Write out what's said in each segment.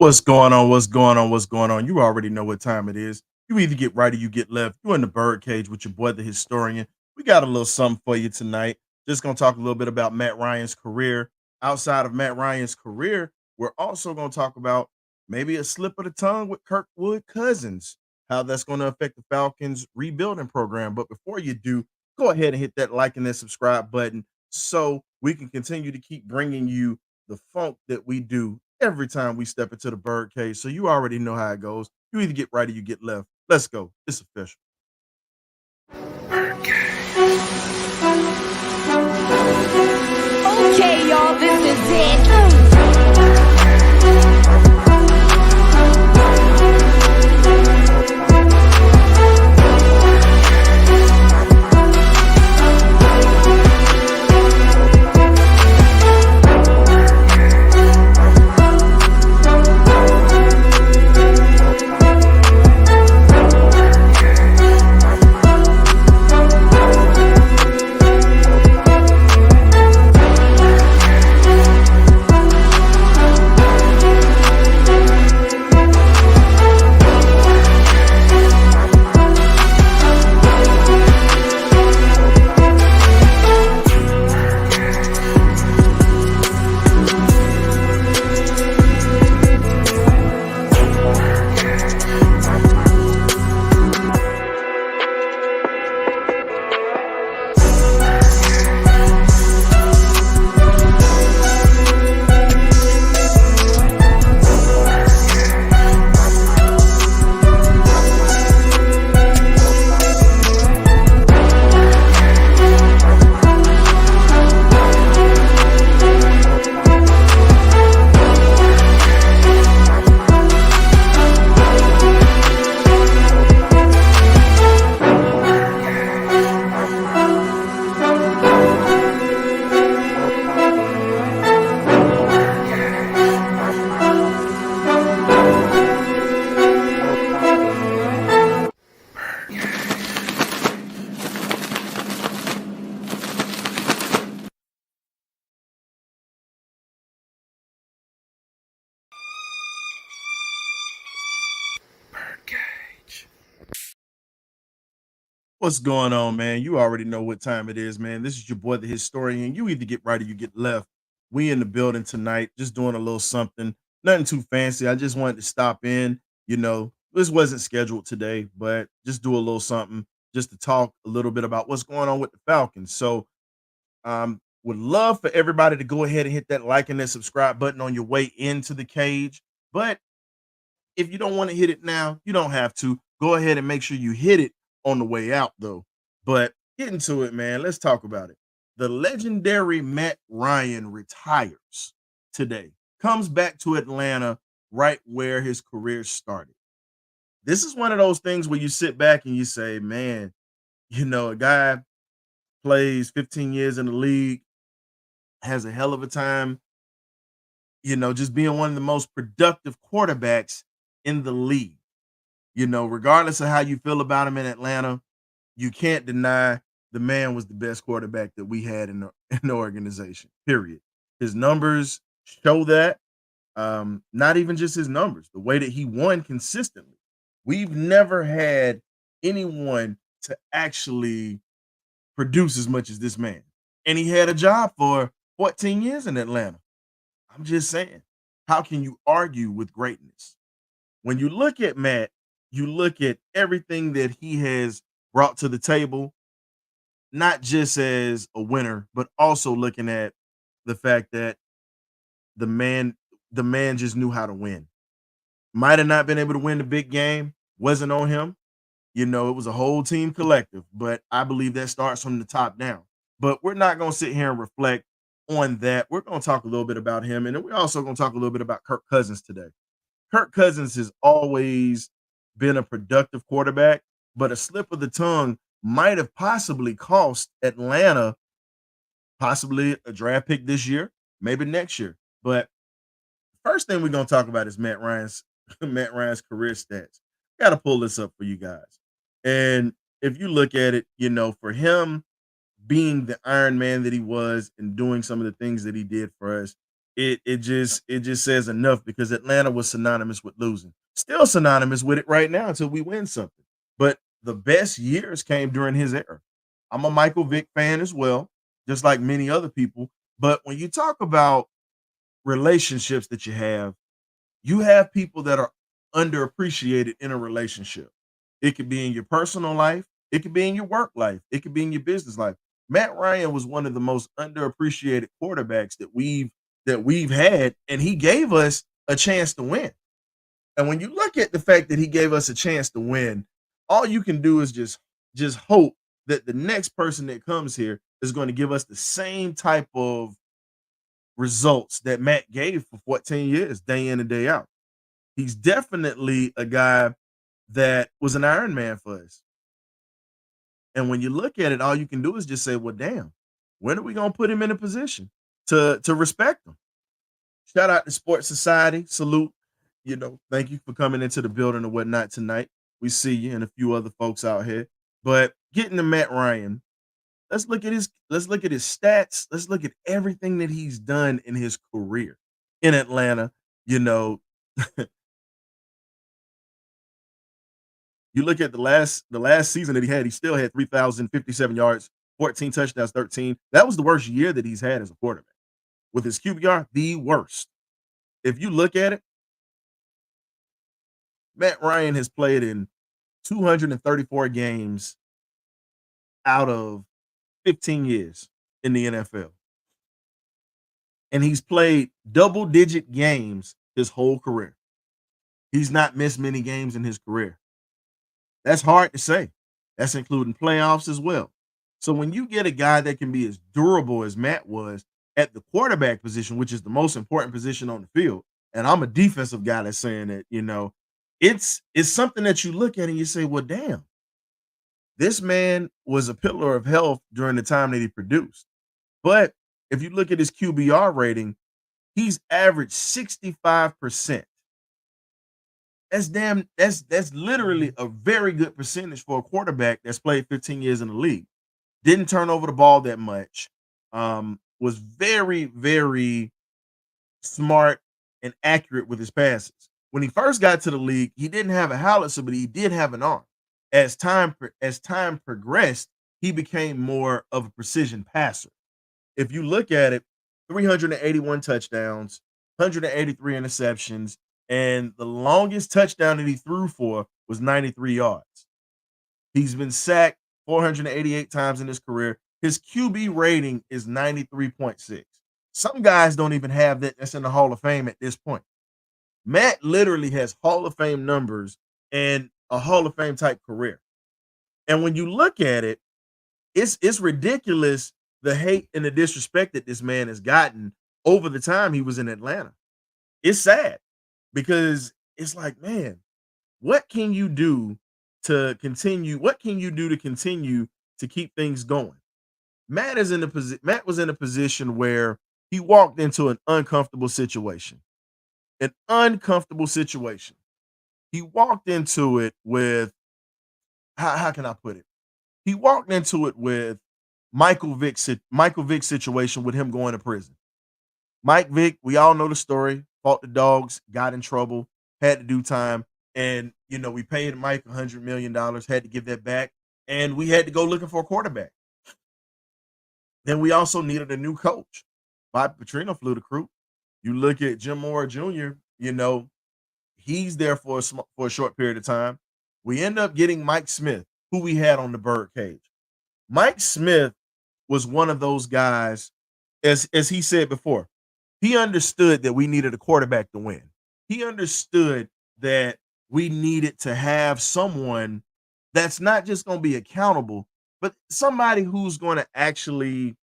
What's going on? What's going on? What's going on? You already know what time it is. You either get right or you get left. You're in the bird cage with your boy, the historian. We got a little something for you tonight. Just gonna talk a little bit about Matt Ryan's career. Outside of Matt Ryan's career, we're also gonna talk about maybe a slip of the tongue with Kirkwood Cousins, how that's going to affect the Falcons rebuilding program. But before you do, go ahead and hit that like and that subscribe button so we can continue to keep bringing you the funk that we do every time we step into the birdcage. So you already know how it goes. You either get right or you get left. Let's go. It's official. Okay, y'all, this is it. What's going on, man? You already know what time it is, man. This is your boy, the historian. You either get right or you get left. We in the building tonight, just doing a little something. Nothing too fancy. I just wanted to stop in. This wasn't scheduled today, but just do a little something just to talk a little bit about what's going on with the Falcons. So would love for everybody to go ahead and hit that like and that subscribe button on your way into the cage. But if you don't want to hit it now, you don't have to. Go ahead and make sure you hit it on the way out, though. But getting to it, man, let's talk about it. The legendary Matt Ryan retires today, comes back to Atlanta right where his career started. This is one of those things where you sit back and you say, man, a guy plays 15 years in the league, has a hell of a time, just being one of the most productive quarterbacks in the league. Regardless of how you feel about him in Atlanta, you can't deny the man was the best quarterback that we had in the organization. Period. His numbers show that. Not even just his numbers, the way that he won consistently. We've never had anyone to actually produce as much as this man. And he had a job for 14 years in Atlanta. I'm just saying, how can you argue with greatness? When you look at Matt, you look at everything that he has brought to the table, not just as a winner, but also looking at the fact that the man the man just knew how to win. Might have not been able to win the big game, wasn't on him. It was a whole team collective, but I believe that starts from the top down. But we're not going to sit here and reflect on that. We're going to talk a little bit about him, and then we're also going to talk a little bit about Kirk Cousins today. Kirk Cousins has always been a productive quarterback, but a slip of the tongue might have possibly cost Atlanta possibly a draft pick this year, maybe next year. But first thing we're gonna talk about is Matt Ryan's Matt Ryan's career stats. Got to pull this up for you guys. And if you look at it, for him being the Iron Man that he was and doing some of the things that he did for us, it just says enough because Atlanta was synonymous with losing. Still synonymous with it right now until we win something. But the best years came during his era. I'm a Michael Vick fan as well, just like many other people. But when you talk about relationships that you have people that are underappreciated in a relationship. It could be in your personal life, it could be in your work life, it could be in your business life. Matt Ryan was one of the most underappreciated quarterbacks that we've had, and he gave us a chance to win. And when you look at the fact that he gave us a chance to win, all you can do is just hope that the next person that comes here is going to give us the same type of results that Matt gave for 14 years, day in and day out. He's definitely a guy that was an Iron Man for us. And when you look at it, all you can do is just say, well, damn, when are we gonna put him in a position to respect him? Shout out to Sports Society. Salute. Thank you for coming into the building and whatnot tonight. We see you and a few other folks out here. But getting to Matt Ryan, let's look at his stats. Let's look at everything that he's done in his career in Atlanta. You know, you look at the last season that he still had 3,057 yards, 14 touchdowns, 13. That was the worst year that he's had as a quarterback. With his QBR, the worst. If you look at it, Matt Ryan has played in 234 games out of 15 years in the NFL. And he's played double-digit games his whole career. He's not missed many games in his career. That's hard to say. That's including playoffs as well. So when you get a guy that can be as durable as Matt was at the quarterback position, which is the most important position on the field, and I'm a defensive guy that's saying that, it's something that you look at and you say, well, damn, this man was a pillar of health during the time that he produced. But if you look at his QBR rating, he's averaged 65%. That's literally a very good percentage for a quarterback that's played 15 years in the league. Didn't turn over the ball that much. Was very, very smart and accurate with his passes. When he first got to the league, he didn't have a howitzer, but he did have an arm. As time progressed, he became more of a precision passer. If you look at it, 381 touchdowns, 183 interceptions, and the longest touchdown that he threw for was 93 yards. He's been sacked 488 times in his career. His QB rating is 93.6. Some guys don't even have that. That's in the Hall of Fame at this point. Matt literally has Hall of Fame numbers and a Hall of Fame type career. And when you look at it, it's ridiculous the hate and the disrespect that this man has gotten over the time he was in Atlanta. It's sad because it's like, man, what can you do to continue? What can you do to continue to keep things going? Matt was in a position where he walked into an uncomfortable situation. An uncomfortable situation. He walked into it with how can I put it? He walked into it with Michael Vick's situation with him going to prison. Mike Vick, we all know the story. Fought the dogs, got in trouble, had to do time, and we paid Mike $100 million, had to give that back, and we had to go looking for a quarterback. Then we also needed a new coach. Bob Petrino flew the crew. You look at Jim Mora Jr., he's there for a short period of time. We end up getting Mike Smith, who we had on the birdcage. Mike Smith was one of those guys, as he said before, he understood that we needed a quarterback to win. He understood that we needed to have someone that's not just going to be accountable, but somebody who's going to actually,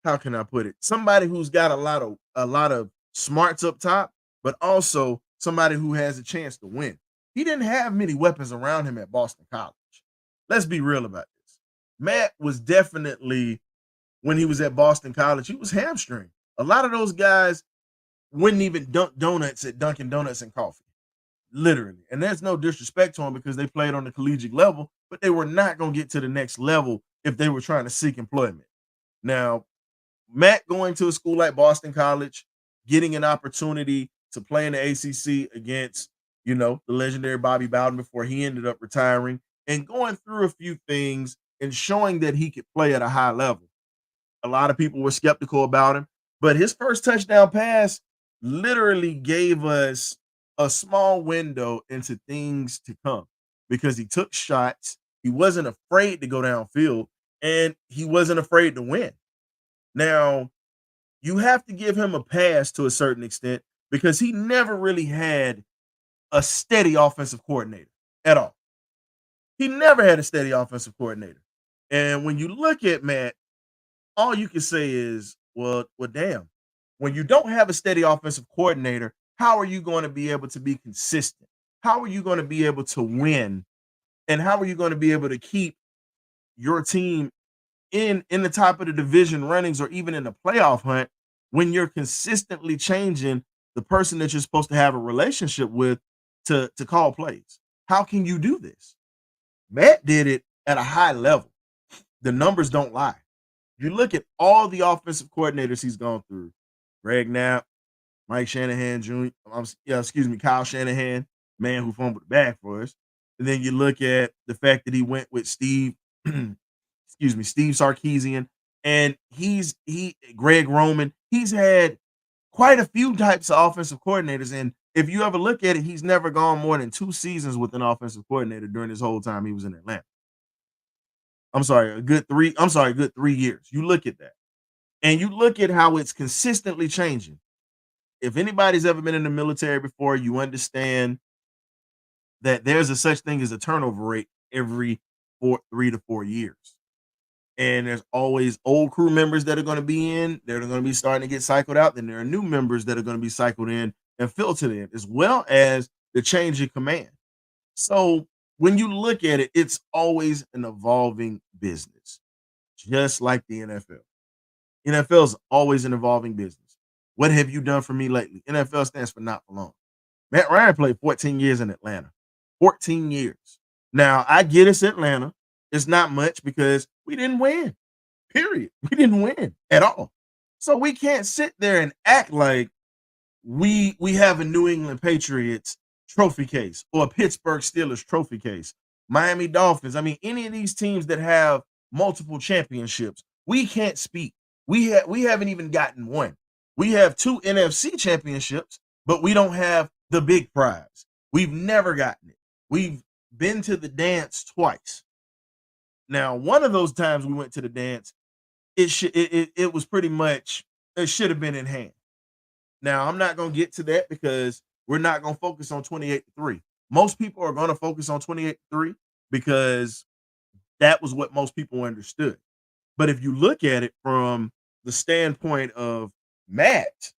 how can I put it? Somebody who's got a lot of smarts up top, but also somebody who has a chance to win. He didn't have many weapons around him at Boston College. Let's be real about this. Matt was definitely, when he was at Boston College, he was hamstring. A lot of those guys wouldn't even dunk donuts at Dunkin' Donuts and coffee, literally. And there's no disrespect to them because they played on the collegiate level, but they were not going to get to the next level if they were trying to seek employment. Now, Matt going to a school like Boston College, getting an opportunity to play in the ACC against, the legendary Bobby Bowden before he ended up retiring, and going through a few things and showing that he could play at a high level. A lot of people were skeptical about him, but his first touchdown pass literally gave us a small window into things to come because he took shots. He wasn't afraid to go downfield and he wasn't afraid to win. Now, you have to give him a pass to a certain extent because he never really had a steady offensive coordinator at all. He never had a steady offensive coordinator. And when you look at Matt, all you can say is, well, damn. When you don't have a steady offensive coordinator, how are you going to be able to be consistent? How are you going to be able to win? And how are you going to be able to keep your team in the top of the division runnings or even in the playoff hunt when you're consistently changing the person that you're supposed to have a relationship with to call plays? How can you do this? Matt did it at a high level. The numbers don't lie. You look at all the offensive coordinators he's gone through: Greg Knapp, Mike Shanahan Jr., Kyle Shanahan, man who fumbled the bag for us. And then you look at the fact that he went with Steve Sarkisian, and Greg Roman. He's had quite a few types of offensive coordinators, and if you ever look at it, he's never gone more than 2 seasons with an offensive coordinator during his whole time he was in Atlanta. A good 3 years. You look at that. And you look at how it's consistently changing. If anybody's ever been in the military before, you understand that there's a such thing as a turnover rate every 3 to 4 years. And there's always old crew members that are going to be in, they're going to be starting to get cycled out. Then there are new members that are going to be cycled in and filtered in, as well as the change in command. So when you look at it, it's always an evolving business, just like the NFL. NFL is always an evolving business. What have you done for me lately? NFL stands for not for long. Matt Ryan played 14 years in Atlanta. 14 years. Now, I get it's Atlanta. It's not much because we didn't win. Period. We didn't win at all. So we can't sit there and act like we have a New England Patriots trophy case or a Pittsburgh Steelers trophy case. Miami Dolphins. I mean, any of these teams that have multiple championships, we can't speak. We haven't even gotten one. We have 2 NFC championships, but we don't have the big prize. We've never gotten it. We've been to the dance twice. Now, one of those times we went to the dance, it was pretty much, it should have been in hand. Now, I'm not going to get to that because we're not going to focus on 28-3. Most people are going to focus on 28-3 because that was what most people understood. But if you look at it from the standpoint of Matt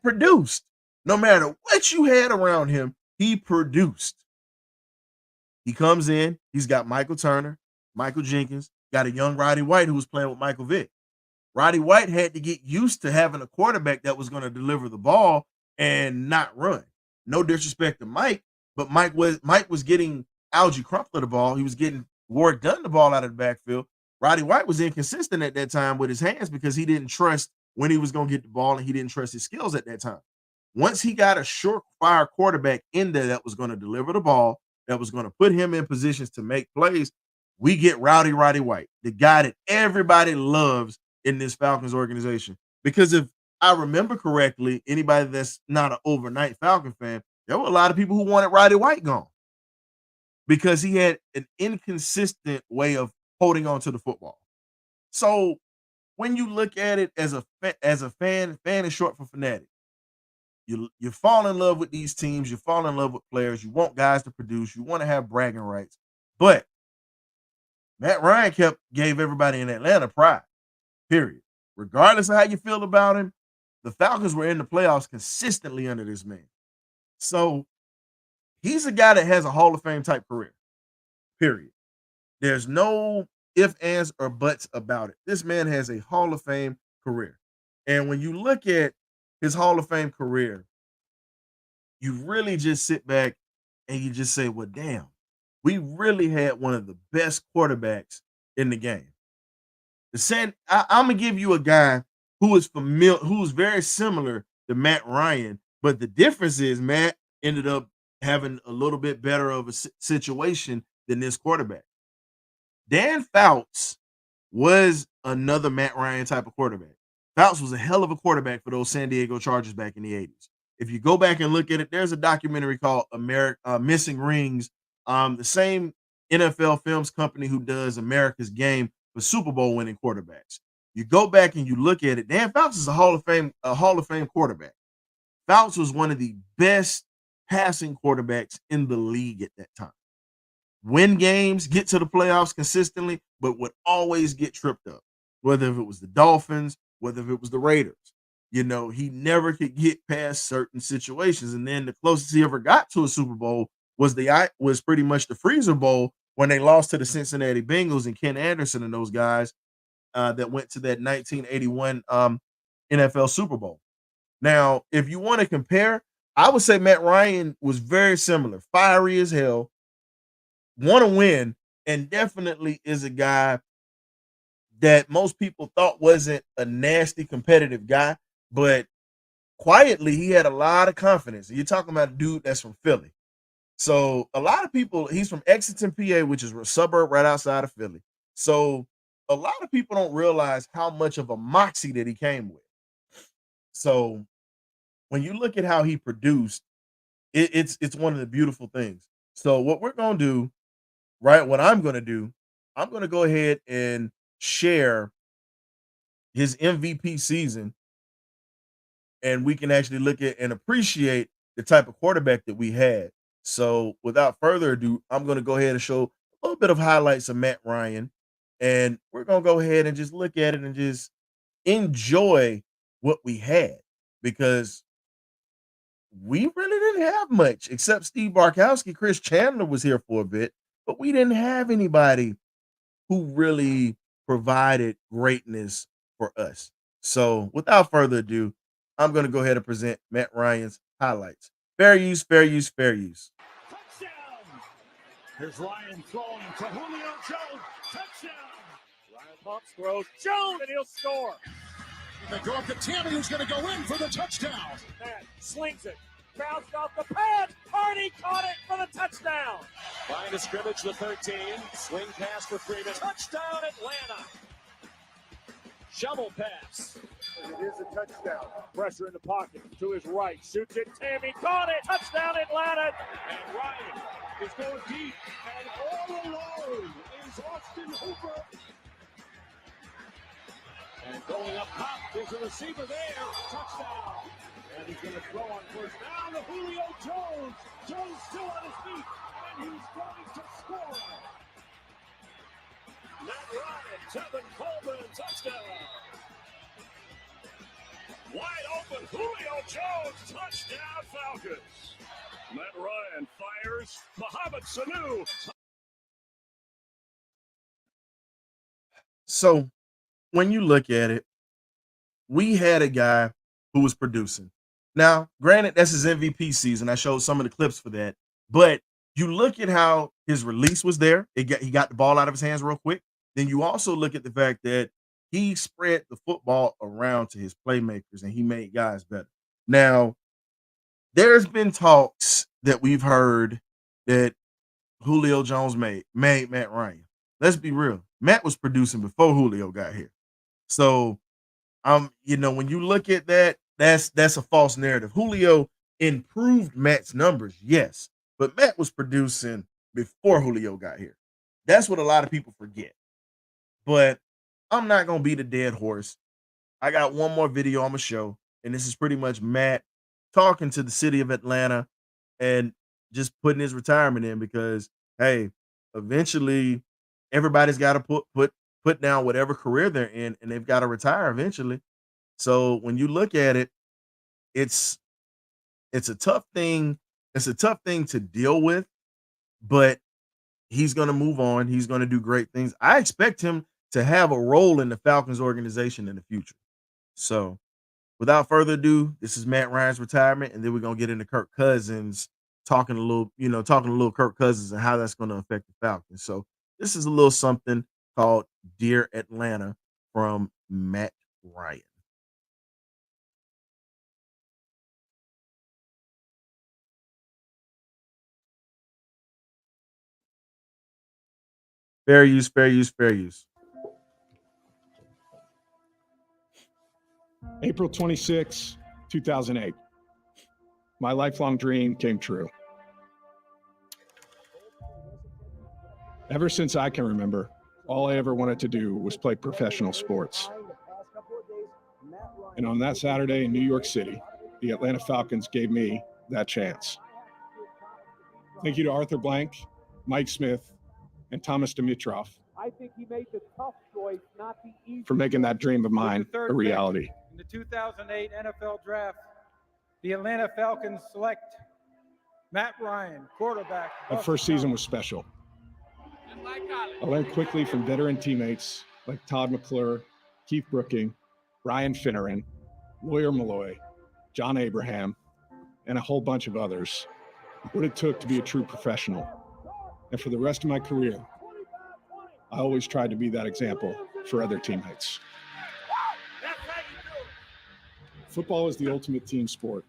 produced. No matter what you had around him, he produced. He comes in, he's got Michael Turner, Michael Jenkins, got a young Roddy White who was playing with Michael Vick. Roddy White had to get used to having a quarterback that was going to deliver the ball and not run. No disrespect to Mike, but Mike was getting Algie Crumpler the ball. He was getting Warwick Dunn the ball out of the backfield. Roddy White was inconsistent at that time with his hands because he didn't trust when he was going to get the ball and he didn't trust his skills at that time. Once he got a short-fire quarterback in there that was going to deliver the ball, that was going to put him in positions to make plays, we get Roddy White, the guy that everybody loves in this Falcons organization. Because if I remember correctly, anybody that's not an overnight Falcon fan, there were a lot of people who wanted Roddy White gone because he had an inconsistent way of holding on to the football. So when you look at it as a fan is short for fanatic. You fall in love with these teams. You fall in love with players. You want guys to produce. You want to have bragging rights. But Matt Ryan gave everybody in Atlanta pride, period. Regardless of how you feel about him, the Falcons were in the playoffs consistently under this man. So he's a guy that has a Hall of Fame type career, period. There's no ifs, ands, or buts about it. This man has a Hall of Fame career. And when you look at his Hall of Fame career, you really just sit back and you just say, well, damn, we really had one of the best quarterbacks in the game. I'm going to give you a guy who is familiar, who's very similar to Matt Ryan. But the difference is Matt ended up having a little bit better of a situation than this quarterback. Dan Fouts was another Matt Ryan type of quarterback. Fouts was a hell of a quarterback for those San Diego Chargers back in the 80s. If you go back and look at it, there's a documentary called Missing Rings. The same NFL Films company who does America's Game for Super Bowl winning quarterbacks. You go back and you look at it. Dan Fouts is a Hall of Fame quarterback. Fouts was one of the best passing quarterbacks in the league at that time. Win games, get to the playoffs consistently, but would always get tripped up. Whether if it was the Dolphins, whether if it was the Raiders. You know, he never could get past certain situations. And then the closest he ever got to a Super Bowl was pretty much the Freezer Bowl when they lost to the Cincinnati Bengals and Ken Anderson and those guys that went to that 1981 NFL Super Bowl. Now, if you want to compare, I would say Matt Ryan was very similar, fiery as hell, want to win, and definitely is a guy that most people thought wasn't a nasty competitive guy, but quietly he had a lot of confidence. You're talking about a dude that's from Philly. So a lot of people, he's from Exeter, PA, which is a suburb right outside of Philly. So a lot of people don't realize how much of a moxie that he came with. So when you look at how he produced, it's one of the beautiful things. So what we're gonna do, right? What I'm gonna do, I'm gonna go ahead and share his MVP season, and we can actually look at and appreciate the type of quarterback that we had. So without further ado, I'm gonna go ahead and show a little bit of highlights of Matt Ryan, and we're gonna go ahead and just look at it and just enjoy what we had because we really didn't have much except Steve Barkowski. Chris Chandler was here for a bit, but we didn't have anybody who really provided greatness for us. So, without further ado, I'm going to go ahead and present Matt Ryan's highlights. Fair use, fair use, fair use. Touchdown! Here's Ryan throwing to Julio Jones. Touchdown! Ryan pumps, throws Jones, and he'll score. They go up to Tammy, who's going to go in for the touchdown. Matt slings it. Bounced off the pad. Hardy caught it for the touchdown. Line of scrimmage, the 13. Swing pass for Freeman. Touchdown, Atlanta. Shovel pass. It is a touchdown. Pressure in the pocket. To his right. Shoots it. Tammy caught it. Touchdown, Atlanta. And Ryan is going deep. And all alone is Austin Hooper. And going up top, there's a receiver there. Touchdown. And he's going to throw on first down to Julio Jones. Jones still on his feet. And he's going to score. Matt Ryan, Tevin Coleman, touchdown. Wide open, Julio Jones, touchdown Falcons. Matt Ryan fires, Mohamed Sanu. So, when you look at it, we had a guy who was producing. Now, granted, that's his MVP season. I showed some of the clips for that. But you look at how his release was there. He got the ball out of his hands real quick. Then you also look at the fact that he spread the football around to his playmakers and he made guys better. Now, there's been talks that we've heard that Julio Jones made Matt Ryan. Let's be real. Matt was producing before Julio got here. So, when you look at that, that's a false narrative. Julio improved Matt's numbers, yes, but Matt was producing before Julio got here. That's what a lot of people forget. But I'm not gonna beat a dead horse. I got one more video I'm gonna show, and this is pretty much Matt talking to the city of Atlanta and just putting his retirement in because hey, eventually everybody's got to put down whatever career they're in, and they've got to retire eventually. So when you look at it, it's it's a tough thing. It's a tough thing to deal with, but he's going to move on. He's going to do great things. I expect him to have a role in the Falcons organization in the future. So, without further ado, this is Matt Ryan's retirement, and then we're going to get into Kirk Cousins talking a little Kirk Cousins and how that's going to affect the Falcons. So, this is a little something called Dear Atlanta from Matt Ryan. Fair use, fair use, fair use. April 26, 2008. My lifelong dream came true. Ever since I can remember, all I ever wanted to do was play professional sports. And on that Saturday in New York City, the Atlanta Falcons gave me that chance. Thank you to Arthur Blank, Mike Smith, and Thomas Dimitrov I think he made the tough choice, not the easy for making that dream of mine With the third a reality. pick in the 2008 NFL Draft, the Atlanta Falcons select Matt Ryan, quarterback. That first season was special. I learned quickly from veteran teammates like Todd McClure, Keith Brooking, Ryan Finneran, Lawyer Malloy, John Abraham, and a whole bunch of others what it took to be a true professional. And for the rest of my career, I always tried to be that example for other teammates. Football is the ultimate team sport,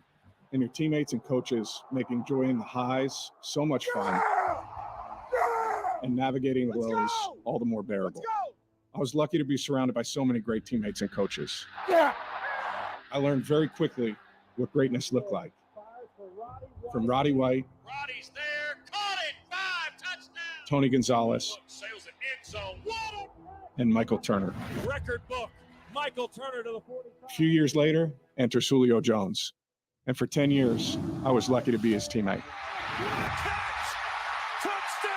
and your teammates and coaches make enjoying the highs so much fun and navigating the lows all the more bearable. I was lucky to be surrounded by so many great teammates and coaches. I learned very quickly what greatness looked like. From Roddy White, Roddy's there, caught it, 5 touchdowns. Tony Gonzalez, Sails it end zone. What and Michael Turner. a record book. Michael Turner to the 40. A few years later, enters Julio Jones. And for 10 years, I was lucky to be his teammate. Touchdown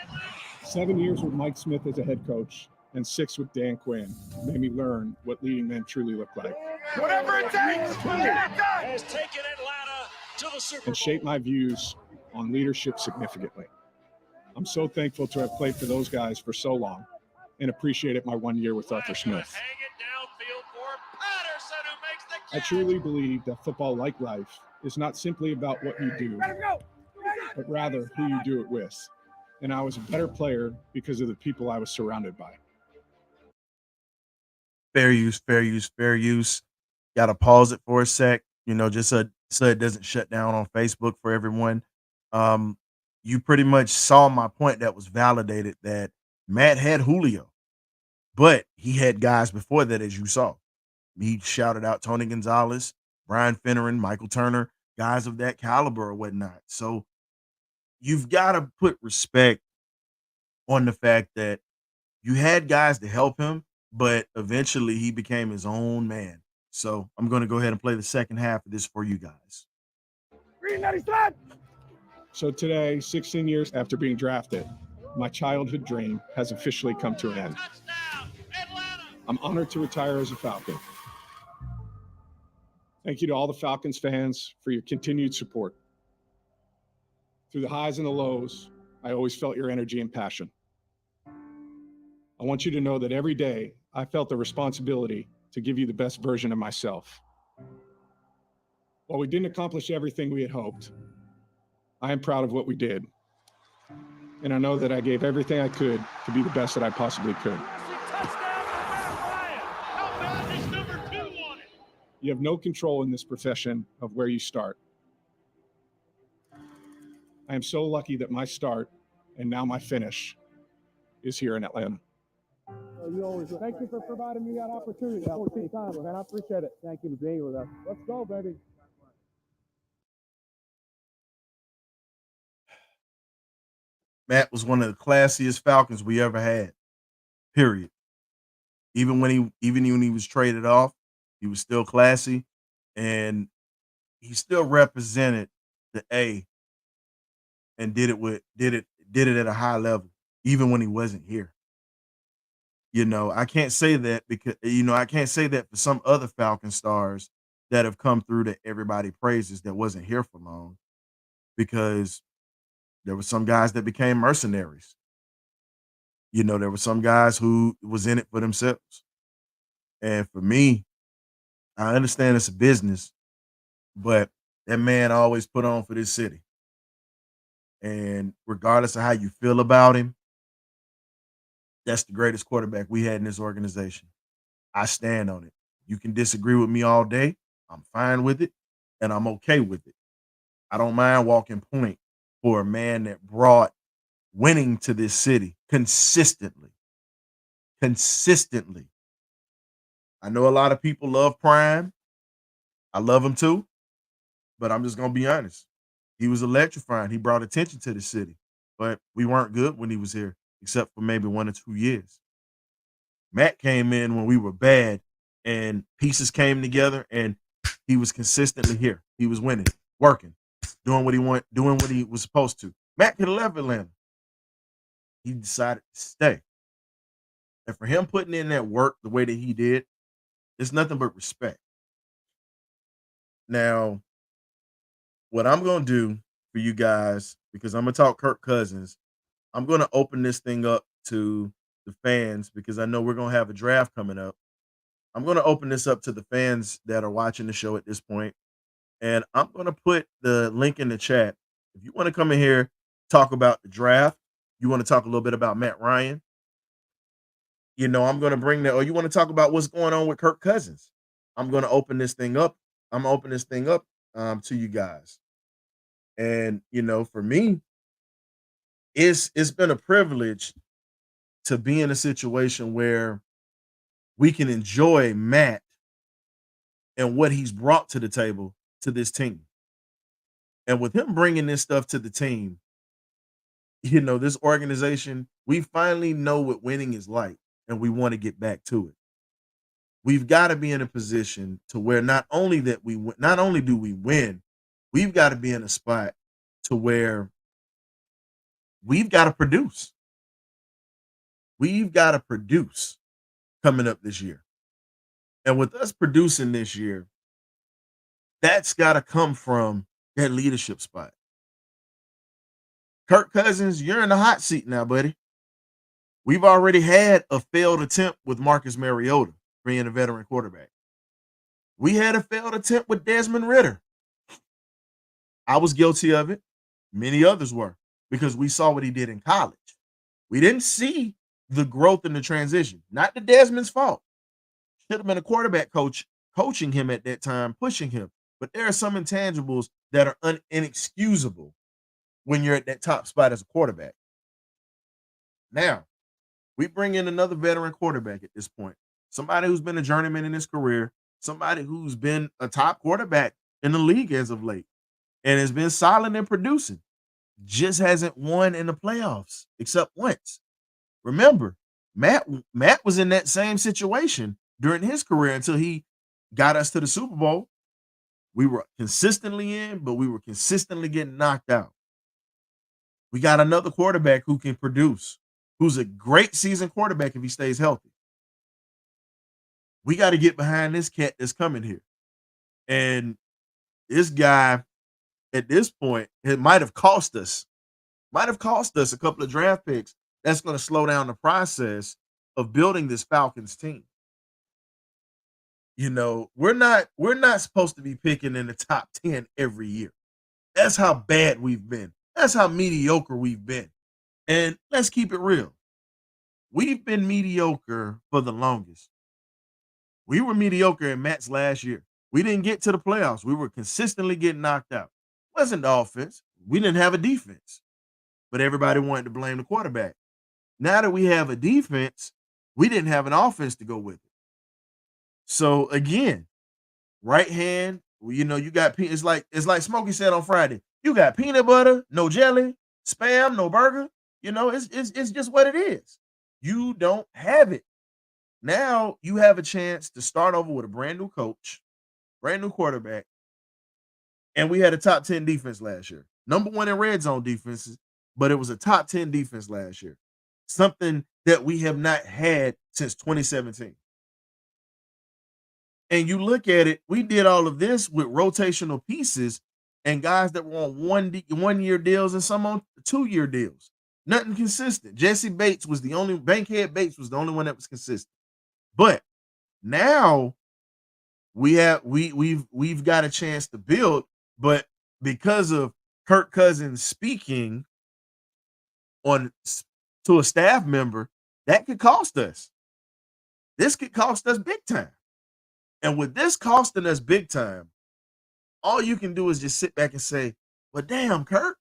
Atlanta. 7 years with Mike Smith as a head coach and 6 with Dan Quinn made me learn what leading men truly look like Whatever it takes, has taken Atlanta to the Super Bowl. and shaped my views on leadership significantly. I'm so thankful to have played for those guys for so long and appreciated my 1 year with Arthur Smith. Hang it downfield for Patterson, who makes the I catch. truly believe that football, like life, is not simply about what you do, but rather who you do it with. And I was a better player because of the people I was surrounded by. Fair use, fair use, fair use. Got to pause it for a sec, just so it doesn't shut down on Facebook for everyone. You pretty much saw my point that was validated that Matt had Julio, but he had guys before that, as you saw. He shouted out Tony Gonzalez, Brian Finneran, Michael Turner, guys of that caliber or whatnot. So you've got to put respect on the fact that you had guys to help him, but eventually he became his own man. So I'm going to go ahead and play the second half of this for you guys. So today, 16 years after being drafted, my childhood dream has officially come to an end. Touchdown Atlanta. I'm honored to retire as a Falcon. Thank you to all the Falcons fans for your continued support. Through the highs and the lows, I always felt your energy and passion. I want you to know that every day I felt the responsibility to give you the best version of myself. While we didn't accomplish everything we had hoped, I am proud of what we did. And I know that I gave everything I could to be the best that I possibly could. Touchdown for Matt Ryan. How about his number 2 on it? You have no control in this profession of where you start. I am so lucky that my start and now my finish is here in Atlanta. Thank you for providing me that opportunity. 14 times, man. I appreciate it. Thank you for being with us. Let's go, baby. Matt was one of the classiest Falcons we ever had. Period. Even when he was traded off, he was still classy, and he still represented the A and did it at a high level, even when he wasn't here. I can't say that because I can't say that for some other Falcon stars that have come through that everybody praises that wasn't here for long, because there were some guys that became mercenaries. There were some guys who was in it for themselves. And for me, I understand it's a business, but that man always put on for this city. And regardless of how you feel about him, that's the greatest quarterback we had in this organization. I stand on it. You can disagree with me all day. I'm fine with it, and I'm okay with it. I don't mind walking point for a man that brought winning to this city consistently. Consistently. I know a lot of people love Prime. I love him too, but I'm just gonna be honest. He was electrifying. He brought attention to the city, but we weren't good when he was here, except for maybe 1 or 2 years. Matt came in when we were bad, and pieces came together, and he was consistently here. He was winning, working, doing what he was supposed to. Matt could have left Atlanta. He decided to stay. And for him putting in that work the way that he did, it's nothing but respect. Now, what I'm going to do for you guys, because I'm going to talk Kirk Cousins, I'm going to open this thing up to the fans because I know we're going to have a draft coming up. I'm going to open this up to the fans that are watching the show at this point, and I'm going to put the link in the chat. If you want to come in here, talk about the draft, you want to talk a little bit about Matt Ryan, I'm going to bring that, or you want to talk about what's going on with Kirk Cousins, I'm going to open this thing up. I'm going to open this thing up to you guys. And, for me, it's been a privilege to be in a situation where we can enjoy Matt and what he's brought to the table to this team. And with him bringing this stuff to the team, this organization, we finally know what winning is like, and we want to get back to it. We've got to be in a position to where not only do we win, we've got to be in a spot to where we've got to produce. We've got to produce coming up this year. And with us producing this year, that's got to come from that leadership spot. Kirk Cousins, you're in the hot seat now, buddy. We've already had a failed attempt with Marcus Mariota being a veteran quarterback. We had a failed attempt with Desmond Ridder. I was guilty of it. Many others were, because we saw what he did in college. We didn't see the growth in the transition. Not the Desmond's fault. Should have been a quarterback coach coaching him at that time, pushing him. But there are some intangibles that are inexcusable when you're at that top spot as a quarterback. Now, we bring in another veteran quarterback at this point. Somebody who's been a journeyman in his career, somebody who's been a top quarterback in the league as of late and has been solid in producing. Just hasn't won in the playoffs except once. Remember, Matt was in that same situation during his career until he got us to the Super Bowl. We were consistently in, but we were consistently getting knocked out. We got another quarterback who can produce, who's a great season quarterback if he stays healthy. We got to get behind this cat that's coming here. And this guy, at this point, it might have cost us a couple of draft picks. That's going to slow down the process of building this Falcons team. We're not supposed to be picking in the top 10 every year. That's how bad we've been. That's how mediocre we've been. And let's keep it real. We've been mediocre for the longest. We were mediocre in Matt's last year. We didn't get to the playoffs. We were consistently getting knocked out. It wasn't the offense. We didn't have a defense. But everybody wanted to blame the quarterback. Now that we have a defense, we didn't have an offense to go with it. So again, right hand, you got it's like Smokey said on Friday. You got peanut butter, no jelly, spam, no burger. It's just what it is. You don't have it. Now you have a chance to start over with a brand new coach, brand new quarterback, and we had a top 10 defense last year. Number 1 in red zone defenses, but it was a top 10 defense last year. Something that we have not had since 2017. And you look at it, we did all of this with rotational pieces and guys that were on 1-year deals and some on 2-year deals. Nothing consistent. Bankhead Bates was the only one that was consistent. But now we've got a chance to build, but because of Kirk Cousins speaking to a staff member, that could cost us. This could cost us big time. And with this costing us big time, all you can do is just sit back and say, well, damn, Kirk,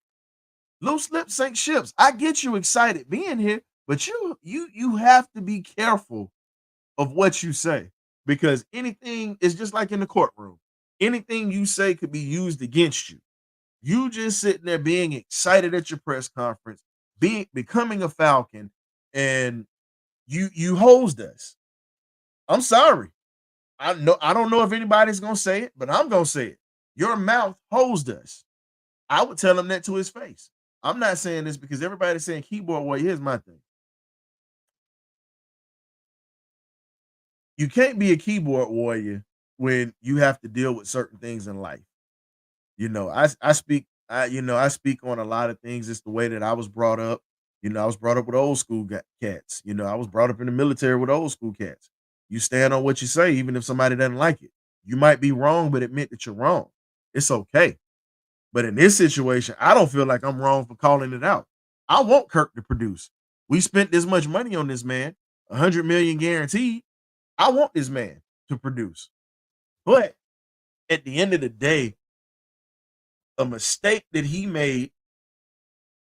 Loose lips sink ships. I get you excited being here, but you have to be careful of what you say, because anything is just like in the courtroom. Anything you say could be used against you. You just sitting there being excited at your press conference, becoming a Falcon, and you hosed us. I'm sorry. I don't know if anybody's gonna say it, but I'm gonna say it. Your mouth hosed us. I would tell him that to his face. I'm not saying this because everybody's saying keyboard warrior. Here's my thing. You can't be a keyboard warrior when you have to deal with certain things in life. I speak on a lot of things. It's the way that I was brought up. I was brought up with old school cats. I was brought up in the military with old school cats. You stand on what you say, even if somebody doesn't like it. You might be wrong, but admit that you're wrong. It's okay. But in this situation, I don't feel like I'm wrong for calling it out. I want Kirk to produce. We spent this much money on this man, 100 million guaranteed. I want this man to produce. But at the end of the day, a mistake that he made,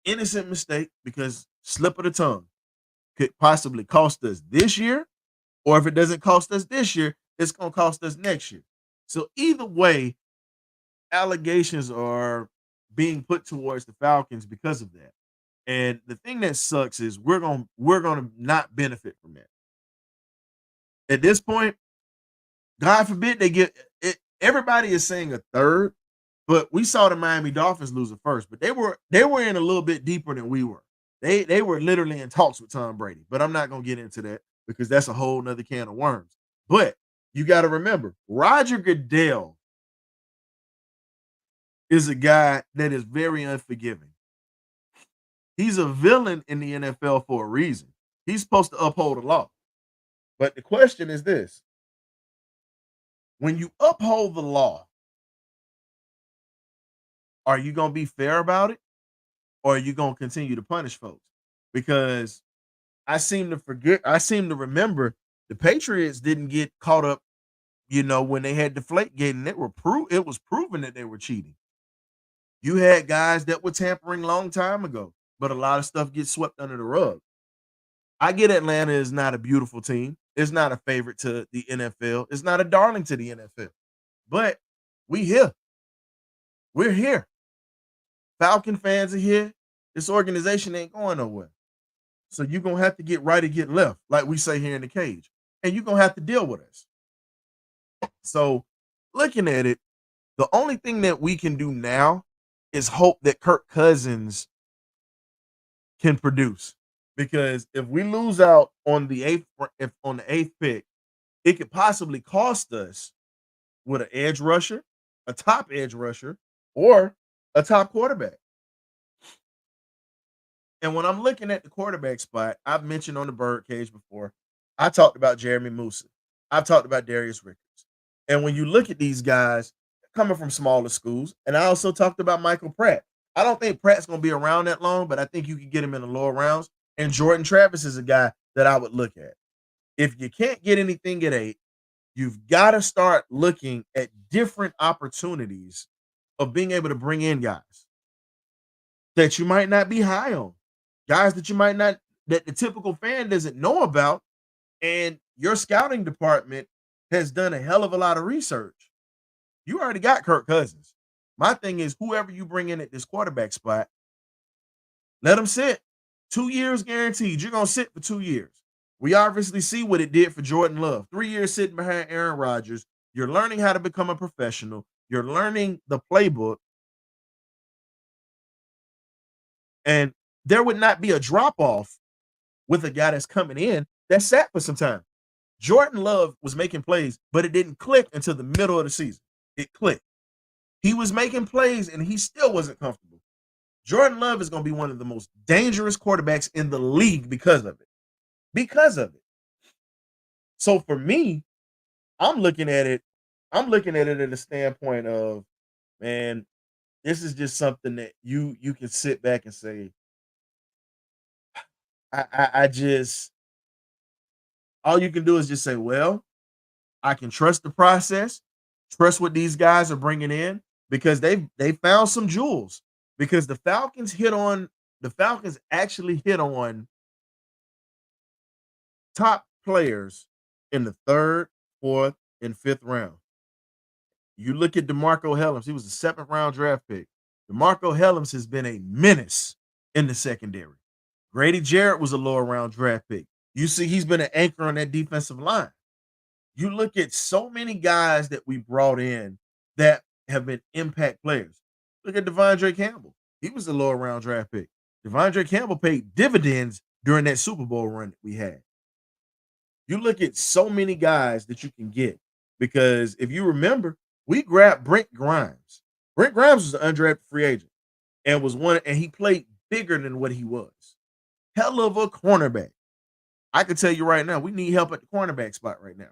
innocent mistake, because slip of the tongue, could possibly cost us this year, or if it doesn't cost us this year, it's going to cost us next year. So either way, allegations are being put towards the Falcons because of that. And the thing that sucks is we're going to not benefit from that. At this point, God forbid they get it. Everybody is saying a third, but we saw the Miami Dolphins lose a first, but they were in a little bit deeper than we were. They were literally in talks with Tom Brady, but I'm not going to get into that because that's a whole nother can of worms. But you got to remember, Roger Goodell is a guy that is very unforgiving. He's a villain in the NFL for a reason. He's supposed to uphold the law. But the question is this: when you uphold the law, are you going to be fair about it, or are you going to continue to punish folks? Because I seem to remember the Patriots didn't get caught up, when they had Deflategate, and it was proven that they were cheating. You had guys that were tampering long time ago, but a lot of stuff gets swept under the rug. I get Atlanta is not a beautiful team. It's not a favorite to the NFL. It's not a darling to the NFL. But we here. We're here. Falcon fans are here. This organization ain't going nowhere. So you're going to have to get right or get left, like we say here in the cage. And you're going to have to deal with us. So looking at it, the only thing that we can do now is hope that Kirk Cousins can produce. Because if we lose out on the eighth pick, it could possibly cost us with an edge rusher, a top edge rusher, or a top quarterback. And when I'm looking at the quarterback spot, I've mentioned on the Birdcage before, I talked about Jeremy Musa. I've talked about Darius Ricketts. And when you look at these guys coming from smaller schools, and I also talked about Michael Pratt. I don't think Pratt's going to be around that long, but I think you can get him in the lower rounds. And Jordan Travis is a guy that I would look at. If you can't get anything at 8, you've got to start looking at different opportunities of being able to bring in guys that you might not be high on, guys that you might not, that the typical fan doesn't know about, and your scouting department has done a hell of a lot of research. You already got Kirk Cousins. My thing is, whoever you bring in at this quarterback spot, let them sit. 2 years guaranteed. You're going to sit for 2 years. We obviously see what it did for Jordan Love. 3 years sitting behind Aaron Rodgers. You're learning how to become a professional. You're learning the playbook. And there would not be a drop-off with a guy that's coming in that sat for some time. Jordan Love was making plays, but it didn't click until the middle of the season. It clicked. He was making plays, and he still wasn't comfortable. Jordan Love is going to be one of the most dangerous quarterbacks in the league because of it. Because of it. So for me, I'm looking at it at a standpoint of, man, this is just something that you can sit back and say, I just, all you can do is just say, well, I can trust the process, trust what these guys are bringing in, because they found some jewels. Because the Falcons hit on the Falcons actually hit on top players in the third, fourth, and fifth round. You look at DeMarco Hellams, he was a seventh round draft pick. DeMarco Hellams has been a menace in the secondary. Grady Jarrett was a lower round draft pick. You see, he's been an anchor on that defensive line. You look at so many guys that we brought in that have been impact players. Look at Devondre Campbell. He was a lower round draft pick. Devondre Campbell paid dividends during that Super Bowl run that we had. You look at so many guys that you can get because if you remember, we grabbed Brent Grimes. Brent Grimes was an undrafted free agent and he played bigger than what he was. Hell of a cornerback. I can tell you right now, we need help at the cornerback spot right now.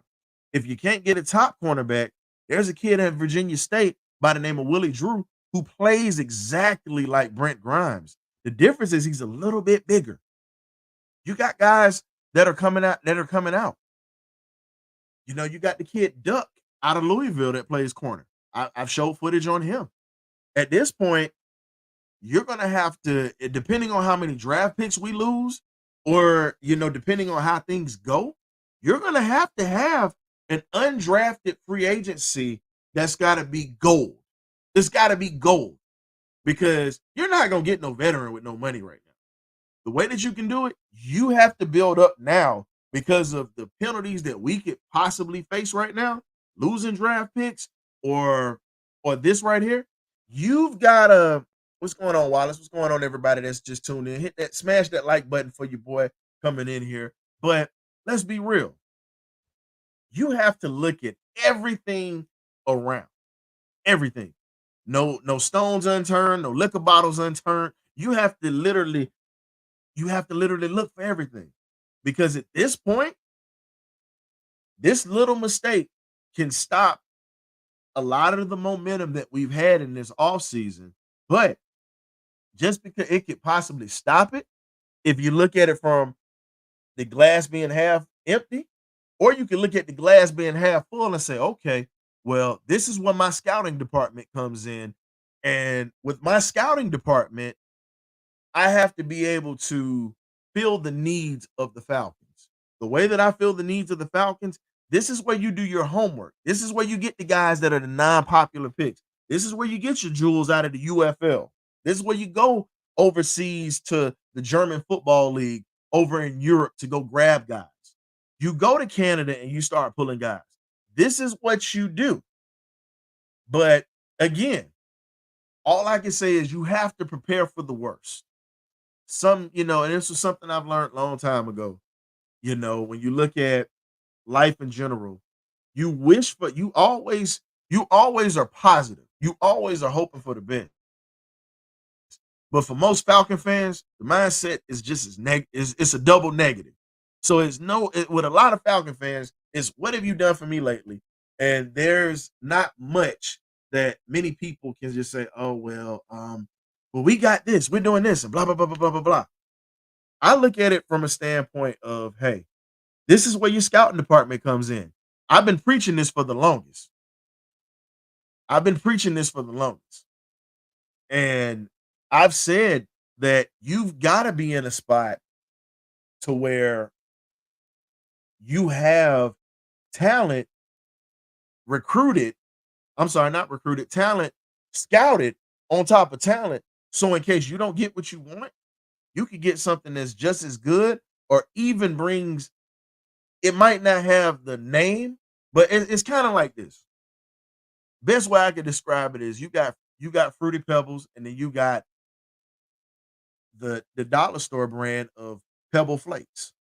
If you can't get a top cornerback, there's a kid at Virginia State by the name of Willie Drew who plays exactly like Brent Grimes. The difference is he's a little bit bigger. You got guys that are coming out. You know, you got the kid Duck out of Louisville that plays corner. I've showed footage on him. At this point, you're going to have to, depending on how many draft picks we lose, or, you know, depending on how things go, you're going to have an undrafted free agency that's got to be gold. It's got to be gold because you're not going to get no veteran with no money right now. The way that you can do it, you have to build up now because of the penalties that we could possibly face right now, losing draft picks or this right here. You've got to, what's going on, Wallace? What's going on, everybody that's just tuned in? Hit that, smash that like button for your boy coming in here. But let's be real. You have to look at everything around. Everything. No stones unturned, no liquor bottles unturned. You have to literally look for everything. Because at this point, this little mistake can stop a lot of the momentum that we've had in this offseason. But just because it could possibly stop it, if you look at it from the glass being half empty, or you can look at the glass being half full and say, okay, well, this is where my scouting department comes in. And with my scouting department, I have to be able to fill the needs of the Falcons. The way that I fill the needs of the Falcons, this is where you do your homework. This is where you get the guys that are the non-popular picks. This is where you get your jewels out of the UFL. This is where you go overseas to the German Football League over in Europe to go grab guys. You go to Canada and you start pulling guys. This is what you do. But again, all I can say is you have to prepare for the worst. And this was something I've learned a long time ago. You know, when you look at life in general, you always are positive. You always are hoping for the best. But for most Falcon fans, the mindset is just it's a double negative. So with a lot of Falcon fans, it's what have you done for me lately? And there's not much that many people can just say, oh, well, we got this, we're doing this, and blah, blah, blah, blah, blah, blah, blah. I look at it from a standpoint of, hey, this is where your scouting department comes in. I've been preaching this for the longest. And I've said that you've got to be in a spot to where you have talent talent scouted on top of talent. So in case you don't get what you want, you could get something that's just as good or even it might not have the name, but it's kind of like this. Best way I could describe it is you got Fruity Pebbles, and then you got the dollar store brand of Pebble Flakes.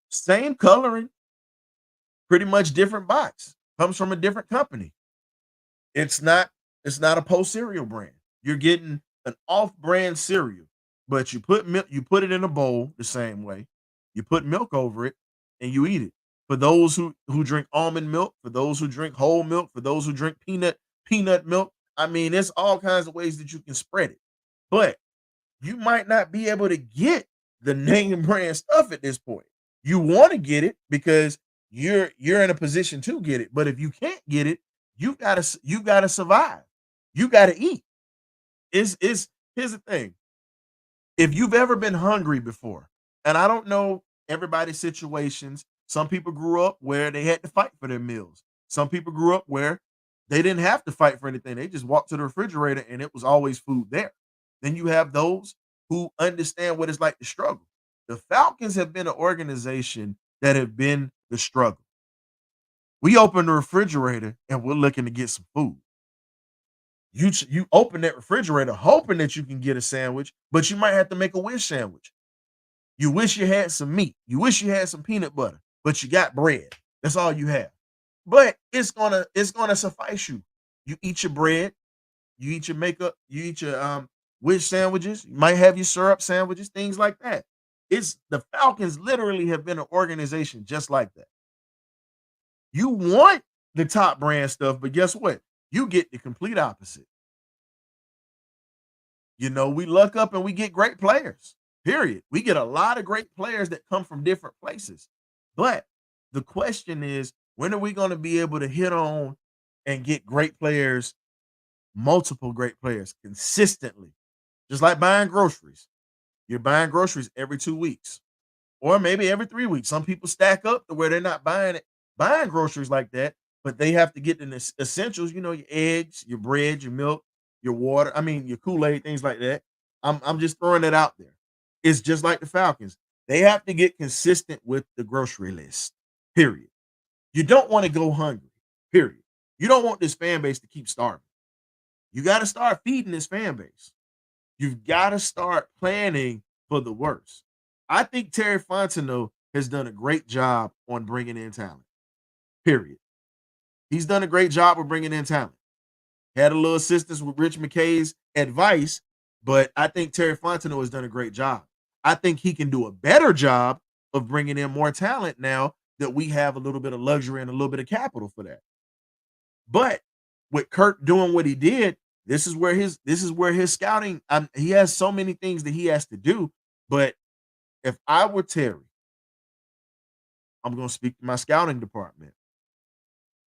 Same coloring, pretty much different box. Comes from a different company. It's not a Post cereal brand. You're getting an off-brand cereal, but you put it in a bowl the same way. You put milk over it, and you eat it. For those who drink almond milk, for those who drink whole milk, for those who drink peanut milk, I mean, there's all kinds of ways that you can spread it. But you might not be able to get the name brand stuff at this point. You want to get it because you're in a position to get it. But if you can't get it, you gotta survive. You gotta eat. Here's the thing. If you've ever been hungry before, and I don't know everybody's situations, some people grew up where they had to fight for their meals. Some people grew up where they didn't have to fight for anything. They just walked to the refrigerator and it was always food there. Then you have those who understand what it's like to struggle. The Falcons have been an organization that have been the struggle. We open the refrigerator and we're looking to get some food. You open that refrigerator hoping that you can get a sandwich, but you might have to make a wish sandwich. You wish you had some meat. You wish you had some peanut butter, but you got bread. That's all you have. But it's gonna suffice you. You eat your bread, you eat your makeup, you eat your wish sandwiches, you might have your syrup sandwiches, things like that. It's the Falcons literally have been an organization just like that. You want the top brand stuff, but guess what? You get the complete opposite. We luck up and we get great players. Period. We get a lot of great players that come from different places. But the question is, when are we going to be able to hit on and get great players, multiple great players consistently? Just like buying groceries. You're buying groceries every 2 weeks or maybe every 3 weeks. Some people stack up to where they're not buying groceries like that, but they have to get the essentials, your eggs, your bread, your milk, your water, your Kool-Aid, things like that. I'm just throwing it out there. It's just like the Falcons. They have to get consistent with the grocery list. Period. You don't want to go hungry. Period. You don't want this fan base to keep starving. You got to start feeding this fan base. You've got to start planning for the worst. I think Terry Fontenot has done a great job on bringing in talent. Period. He's done a great job of bringing in talent. Had a little assistance with Rich McKay's advice, but I think Terry Fontenot has done a great job. I think he can do a better job of bringing in more talent now that we have a little bit of luxury and a little bit of capital for that. But with Kirk doing what he did, this is where his scouting. He has so many things that he has to do. But if I were Terry, I'm going to speak to my scouting department.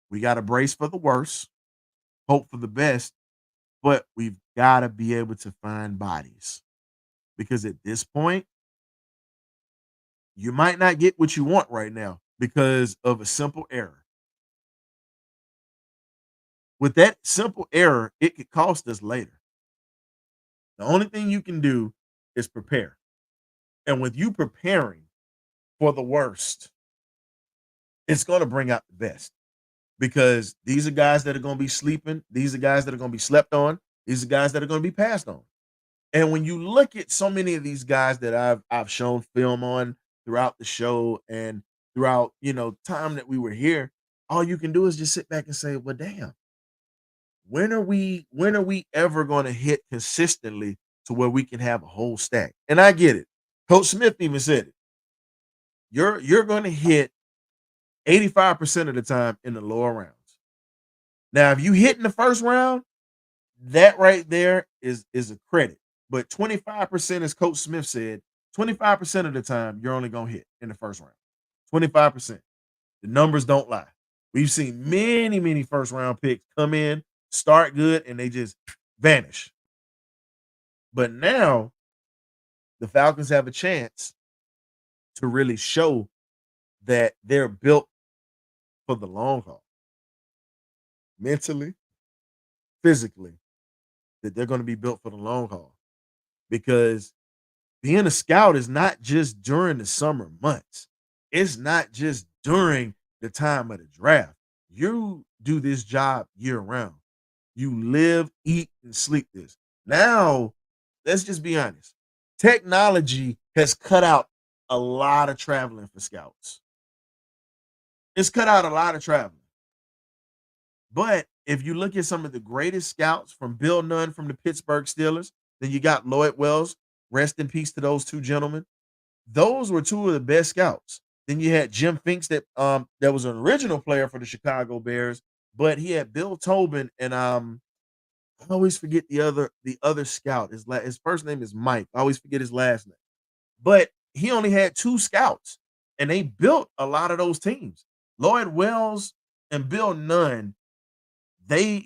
We got to brace for the worst, hope for the best, but we've got to be able to find bodies because at this point, you might not get what you want right now because of a simple error. With that simple error, it could cost us later. The only thing you can do is prepare. And with you preparing for the worst, it's going to bring out the best because these are guys that are going to be sleeping. These are guys that are going to be slept on. These are guys that are going to be passed on. And when you look at so many of these guys that I've shown film on throughout the show and throughout, time that we were here, all you can do is just sit back and say, well, damn, when are we ever going to hit consistently to where we can have a whole stack? And I get it. Coach Smith even said it. You're going to hit 85% of the time in the lower rounds. Now, if you hit in the first round, that right there is a credit. But 25%, as Coach Smith said, 25% of the time you're only going to hit in the first round. 25%. The numbers don't lie. We've seen many, many first round picks come in, start good, and they just vanish. But now the Falcons have a chance to really show that they're built for the long haul. Mentally, physically, that they're going to be built for the long haul. Because being a scout is not just during the summer months. It's not just during the time of the draft. You do this job year round. You live, eat, and sleep this. Now, let's just be honest. Technology has cut out a lot of traveling for scouts. It's cut out a lot of traveling. But if you look at some of the greatest scouts from Bill Nunn from the Pittsburgh Steelers, then you got Lloyd Wells. Rest in peace to those two gentlemen. Those were two of the best scouts. Then you had Jim Finks that was an original player for the Chicago Bears, but he had Bill Tobin and I always forget the other scout. His first name is Mike. I always forget his last name. But he only had two scouts, and they built a lot of those teams. Lloyd Wells and Bill Nunn, they,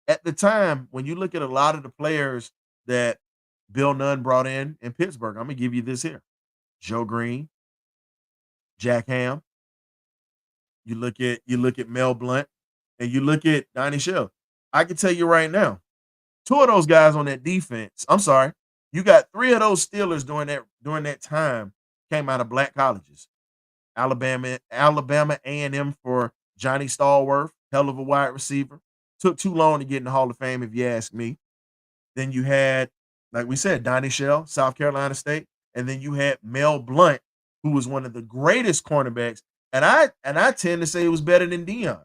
at the time, when you look at a lot of the players that Bill Nunn brought in Pittsburgh. I'm gonna give you this here: Joe Green, Jack Ham. You look at Mel Blunt, and you look at Donnie Shell. I can tell you right now, two of those guys on that defense. I'm sorry, you got three of those Steelers during that time came out of black colleges. Alabama A&M for Johnny Stallworth, hell of a wide receiver. Took too long to get in the Hall of Fame, if you ask me. Then you had, like we said, Donnie Shell, South Carolina State, and then you had Mel Blunt, who was one of the greatest cornerbacks. And I tend to say it was better than Dion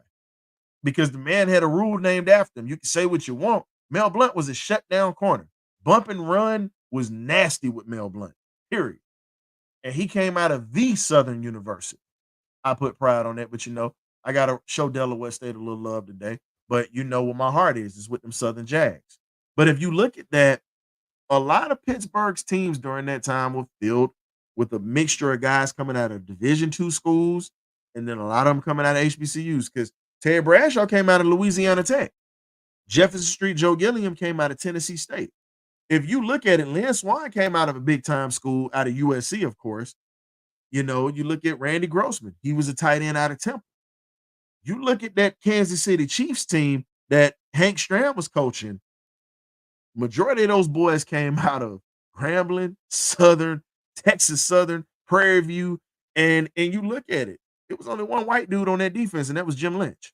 because the man had a rule named after him. You can say what you want. Mel Blunt was a shutdown corner. Bump and run was nasty with Mel Blunt, period. And he came out of the Southern University. I put pride on that, but I gotta show Delaware State a little love today. But you know what my heart is with them Southern Jags. But if you look at that, a lot of Pittsburgh's teams during that time were filled with a mixture of guys coming out of Division II schools, and then a lot of them coming out of HBCUs. Because Ted Bradshaw came out of Louisiana Tech. Jefferson Street Joe Gilliam came out of Tennessee State. If you look at it, Lynn Swan came out of a big time school out of USC, of course. You look at Randy Grossman. He was a tight end out of Temple. You look at that Kansas City Chiefs team that Hank Stram was coaching. Majority of those boys came out of Grambling, Southern, Texas Southern, Prairie View, and you look at it. It was only one white dude on that defense, and that was Jim Lynch.